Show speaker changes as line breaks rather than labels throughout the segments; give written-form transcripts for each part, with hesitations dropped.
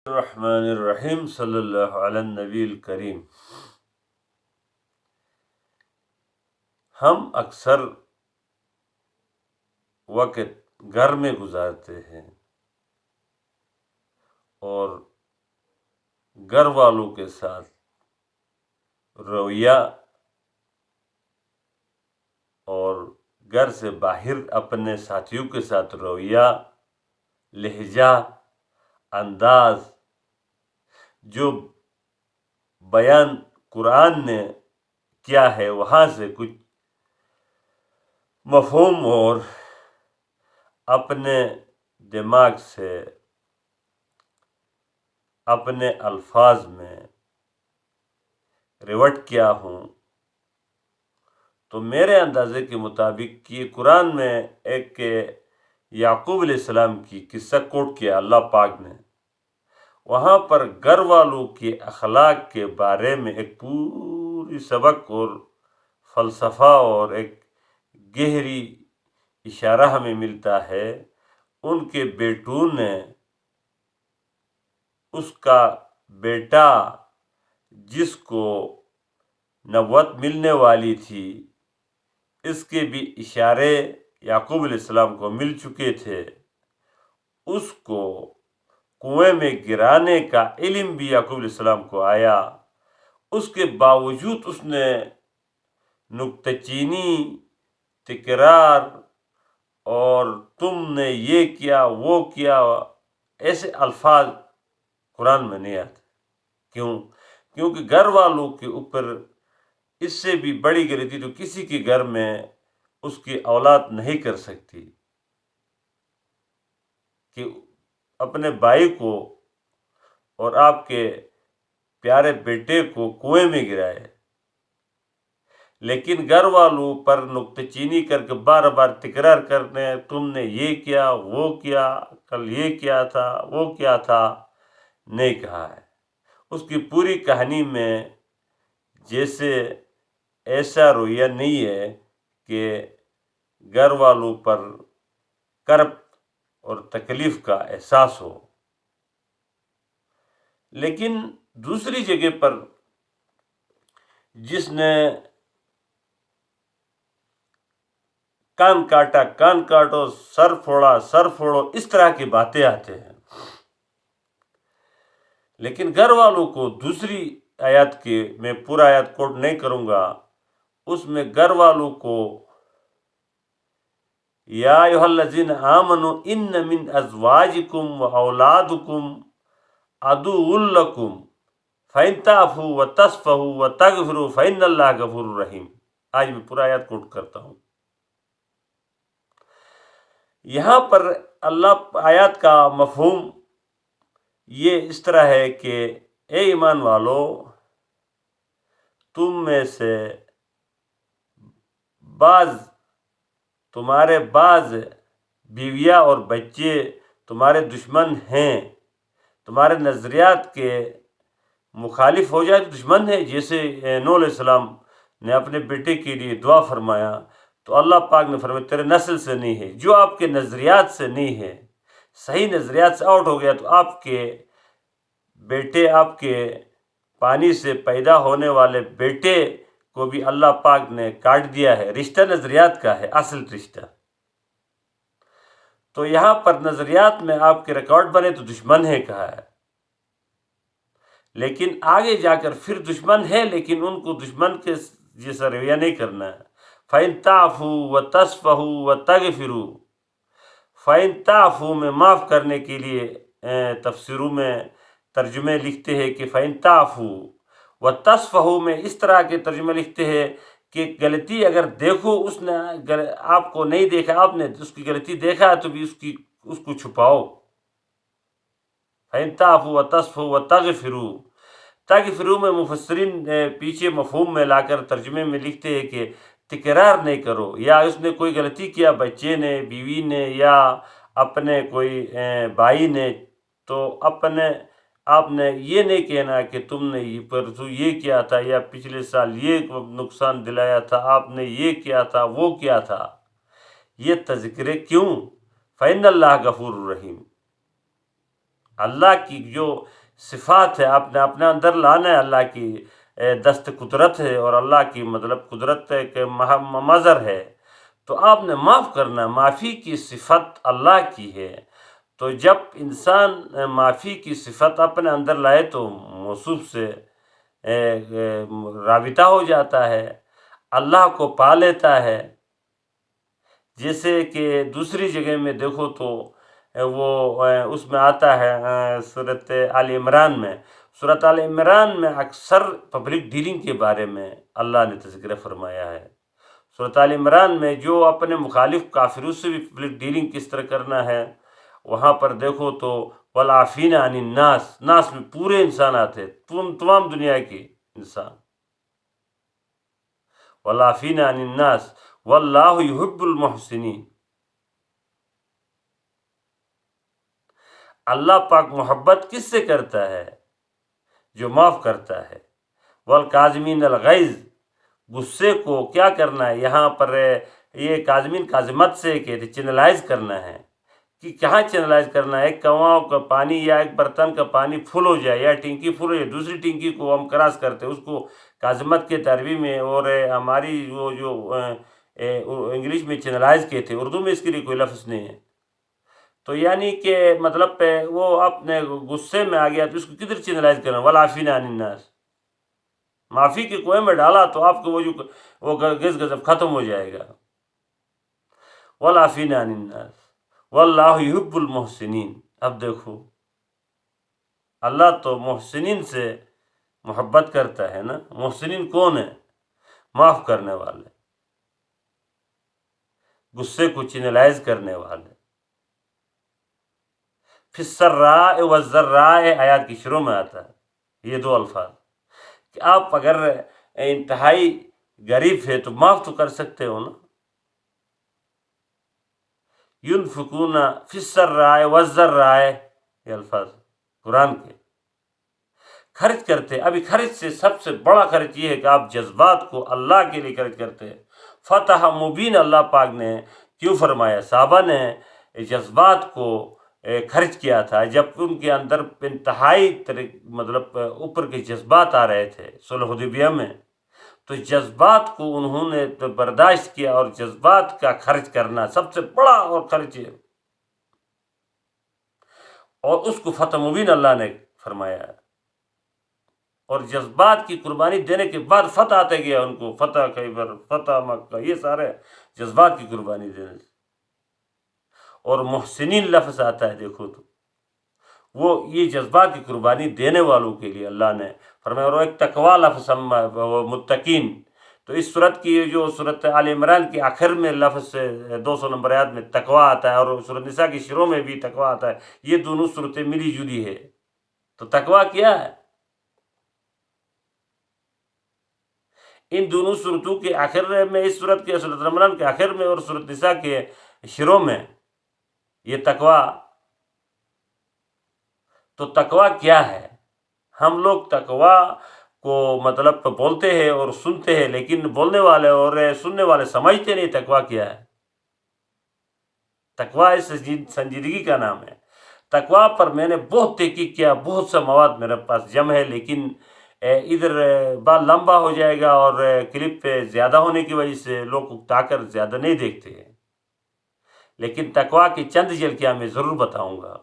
الرحمن الرحیم صلی اللہ علی النبی الکریم۔ ہم اکثر وقت گھر میں گزارتے ہیں اور گھر والوں کے ساتھ رویہ اور گھر سے باہر اپنے ساتھیوں کے ساتھ رویہ، لہجہ، انداز جو بیان قرآن نے کیا ہے وہاں سے کچھ مفہوم اور اپنے دماغ سے اپنے الفاظ میں ریورٹ کیا ہوں، تو میرے اندازے کے مطابق یہ قرآن میں ایک یعقوب علیہ السلام کی قصہ کوٹ کیا اللہ پاک نے، وہاں پر گھر والوں کے اخلاق کے بارے میں ایک پوری سبق اور فلسفہ اور ایک گہری اشارہ ہمیں ملتا ہے۔ ان کے بیٹوں نے اس کا بیٹا جس کو نبوت ملنے والی تھی، اس کے بھی اشارے یعقوب علیہ السلام کو مل چکے تھے، اس کو کنویں میں گرانے کا علم بھی یعقوب علیہ السلام کو آیا، اس کے باوجود اس نے نکتہ چینی، تکرار اور تم نے یہ کیا وہ کیا ایسے الفاظ قرآن میں نہیں آتے۔ کیونکہ گھر والوں کے اوپر اس سے بھی بڑی غلطی تو کسی کے گھر میں اس کی اولاد نہیں کر سکتی کہ اپنے بھائی کو اور آپ کے پیارے بیٹے کو کنویں میں گرائے، لیکن گھر والوں پر نکتہ چینی کر کے بار بار تکرار کرنے، تم نے یہ کیا وہ کیا، کل یہ کیا تھا وہ کیا تھا، نہیں کہا ہے۔ اس کی پوری کہانی میں جیسے ایسا رویہ نہیں ہے کہ گھر والوں پر کرب اور تکلیف کا احساس ہو، لیکن دوسری جگہ پر جس نے کان کاٹا کان کاٹو، سر پھوڑو، اس طرح کی باتیں آتے ہیں۔ لیکن گھر والوں کو دوسری آیات کے میں پورا آیات کوٹ نہیں کروں گا، اس میں گھر والوں کو یا ایھا الذین آمنوا ان من ازواجکم و اولادکم عدو لکم فإن تعفوا وتصفحوا وتغفروا فإن اللہ غفور رحیم۔ آج میں پورا آیات کوٹ کرتا ہوں۔ یہاں پر اللہ آیات کا مفہوم یہ اس طرح ہے کہ اے ایمان والو، تم میں سے تمہارے بعض بیویاں اور بچے تمہارے دشمن ہیں، تمہارے نظریات کے مخالف ہو جائے تو دشمن ہے۔ جیسے نوح علیہ السلام نے اپنے بیٹے کے لیے دعا فرمایا تو اللہ پاک نے فرمایا تیرے نسل سے نہیں ہے، جو آپ کے نظریات سے نہیں ہے، صحیح نظریات سے آؤٹ ہو گیا تو آپ کے بیٹے، آپ کے پانی سے پیدا ہونے والے بیٹے کو بھی اللہ پاک نے کاٹ دیا ہے۔ رشتہ نظریات کا ہے، اصل رشتہ۔ تو یہاں پر نظریات میں آپ کے ریکارڈ بنے تو دشمن ہے کہا ہے، لیکن آگے جا کر پھر دشمن ہے، لیکن ان کو دشمن کے جیسا رویہ نہیں کرنا ہے۔ فَإِن تَعْفُوا وَتَصْفَحُوا وَتَغْفِرُوا، فَإِن تَعْفُوا میں معاف کرنے کے لیے تفسیروں میں ترجمے لکھتے ہیں کہ فَإِن تَعْفُوا، وَتَصْفَحُوا میں اس طرح کے ترجمے لکھتے ہیں کہ غلطی اگر دیکھو، اس نے آپ کو نہیں دیکھا، آپ نے اس کی غلطی دیکھا تو بھی اس کو چھپاؤ۔ فَإِن تَعْفُوا وَتَصْفَحُوا وَتَغْفِرُوا، تغفروا میں مفسرین پیچھے مفہوم میں لا کر ترجمے میں لکھتے ہیں کہ تکرار نہیں کرو، یا اس نے کوئی غلطی کیا، بچے نے، بیوی نے، یا اپنے کوئی بھائی نے، تو آپ نے یہ نہیں کہنا کہ تم نے پرسوں یہ کیا تھا یا پچھلے سال یہ نقصان دلایا تھا، آپ نے یہ کیا تھا وہ کیا تھا۔ یہ تذکرے کیوں؟ فإن اللہ غفور رحیم، اللہ کی جو صفات ہے آپ نے اپنے اندر لانا ہے، اللہ کی دست قدرت ہے اور اللہ کی مطلب قدرت ہے کہ مظہر ہے، تو آپ نے معاف کرنا ہے۔ معافی کی صفت اللہ کی ہے، تو جب انسان معافی کی صفت اپنے اندر لائے تو موصوف سے رابطہ ہو جاتا ہے، اللہ کو پا لیتا ہے۔ جیسے کہ دوسری جگہ میں دیکھو تو وہ اس میں آتا ہے سورۃ آل عمران میں، سورۃ آل عمران میں اکثر پبلک ڈیلنگ کے بارے میں اللہ نے تذکرہ فرمایا ہے۔ سورۃ آل عمران میں جو اپنے مخالف کافروں سے بھی پبلک ڈیلنگ کس طرح کرنا ہے، وہاں پر دیکھو تو والعافین عن الناس، ناس میں پورے انسان آتے، تمام دنیا کے انسان، والعافین عن الناس واللہ یحب المحسنین۔ اللہ پاک محبت کس سے کرتا ہے؟ جو معاف کرتا ہے۔ والکاظمین الغیظ، غصے کو کیا کرنا ہے؟ یہاں پر یہ کاظمین کاظمت سے کہتے چینلائز کرنا ہے، کہ کہاں چینلائز کرنا ہے؟ ایک کنواں کا پانی یا ایک برتن کا پانی فل ہو جائے یا ٹینکی فل ہو جائے، دوسری ٹینکی کو ہم کراس کرتے اس کو کاظمت کے تعریف میں، اور ہماری وہ جو انگلش میں چینلائز کہتے، اردو میں اس کے لیے کوئی لفظ نہیں ہے، تو یعنی کہ مطلب وہ اپنے غصے میں آ گیا تو اس کو کدھر چینلائز کرنا؟ والعافین عن الناس، معافی کے کنویں میں ڈالا تو آپ کو وہ غضب غضب ختم ہو جائے گا۔ والعافین عن الناس واللہ یحب المحسنین۔ اب دیکھو اللہ تو محسنین سے محبت کرتا ہے نا۔ محسنین کون ہے؟ معاف کرنے والے، غصے کو چینلائز کرنے والے۔ فی السراء والضراء آیات کی شروع میں آتا ہے یہ دو الفاظ، کہ آپ اگر انتہائی غریب ہے تو معاف تو کر سکتے ہو نا۔ ينفقون فی السراء والضراء، یہ الفاظ قرآن کے، خرچ کرتے۔ ابھی خرچ سے سب سے بڑا خرچ یہ ہے کہ آپ جذبات کو اللہ کے لیے خرچ کرتے ہیں۔ فتح مبین اللہ پاک نے کیوں فرمایا؟ صحابہ نے جذبات کو خرچ کیا تھا جب ان کے اندر انتہائی مطلب اوپر کے جذبات آ رہے تھے صلح حدیبیہ میں، تو جذبات کو انہوں نے برداشت کیا، اور جذبات کا خرچ کرنا سب سے بڑا اور خرچ ہے، اور اس کو فتح مبین اللہ نے فرمایا۔ اور جذبات کی قربانی دینے کے بعد فتح آتے گیا ان کو، فتح خیبر، فتح مکہ، یہ سارے جذبات کی قربانی دینے سے۔ اور محسنین لفظ آتا ہے دیکھو تو وہ یہ جذبات کی قربانی دینے والوں کے لیے اللہ نے فرمایا۔ اور ایک تقوی لفظ وہ متقین، تو اس صورت کی جو صورت آل عمران کی آخر میں لفظ 200 نمبر آیات میں تقوی آتا ہے، اور صورت نساء کی شروع میں بھی تقوی آتا ہے، یہ دونوں صورتیں ملی جلی ہے۔ تو تقوی کیا ہے؟ ان دونوں صورتوں کے آخر میں، اس صورت کے صورت عمران کے آخر میں اور صورت نساء کے شروع میں یہ تقوی۔ تو تقوی کیا ہے؟ ہم لوگ تقوی کو مطلب بولتے ہیں اور سنتے ہیں، لیکن بولنے والے اور سننے والے سمجھتے نہیں تقوی کیا ہے۔ تقوی اس سنجیدگی کا نام ہے۔ تقوی پر میں نے بہت تحقیق کیا، بہت سا مواد میرے پاس جمع ہے، لیکن ادھر بات لمبا ہو جائے گا اور کلپ زیادہ ہونے کی وجہ سے لوگ اکتا کر زیادہ نہیں دیکھتے ہیں، لیکن تقوی کی چند جھلکیاں میں ضرور بتاؤں گا۔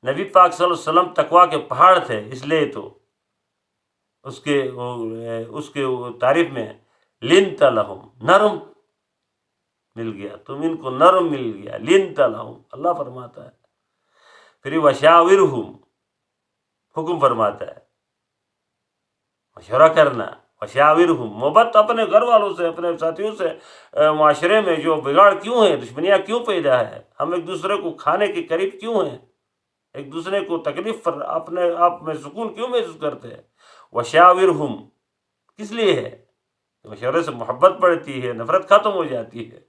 نبی پاک صلی اللہ علیہ وسلم تقوی کے پہاڑ تھے، اس لیے تو اس کے تعریف میں لنت لہم، نرم مل گیا، تم ان کو نرم مل گیا، لنت لہم، اللہ فرماتا ہے۔ پھر وشاورہم، حکم فرماتا ہے مشورہ کرنا، وشاورہم، محبت اپنے گھر والوں سے، اپنے ساتھیوں سے، معاشرے میں جو بگاڑ کیوں ہے، دشمنیاں کیوں پیدا ہے، ہم ایک دوسرے کو کھانے کے قریب کیوں ہیں، ایک دوسرے کو تکلیف پر اپنے آپ میں سکون کیوں محسوس کرتے ہیں؟ وشاورہم کس لیے ہے؟ مشورے سے محبت بڑھتی ہے، نفرت ختم ہو جاتی ہے۔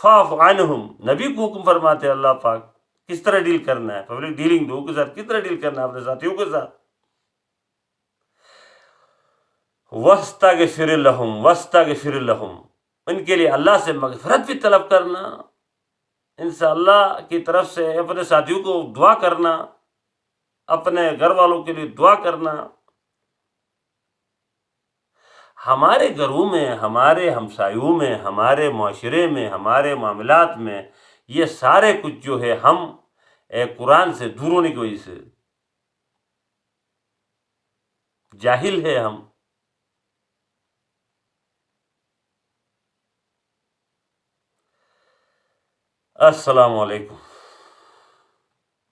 فاعف عنہم، نبی کو حکم فرماتے ہیں اللہ پاک کس طرح ڈیل کرنا ہے، پبلک ڈیلنگ لوگوں کے ساتھ کس طرح ڈیل کرنا ہے، اپنے ساتھیوں کے ساتھ۔ واستغفر لہم، واستغفر لہم، ان کے لیے اللہ سے مغفرت بھی طلب کرنا، انشاءاللہ کی طرف سے اپنے ساتھیوں کو دعا کرنا، اپنے گھر والوں کے لیے دعا کرنا، ہمارے گھروں میں، ہمارے ہمسایوں میں، ہمارے معاشرے میں، ہمارے معاملات میں یہ سارے کچھ جو ہے ہم قرآن سے دور ہونے کی وجہ سے جاہل ہے ہم. السلام علیکم.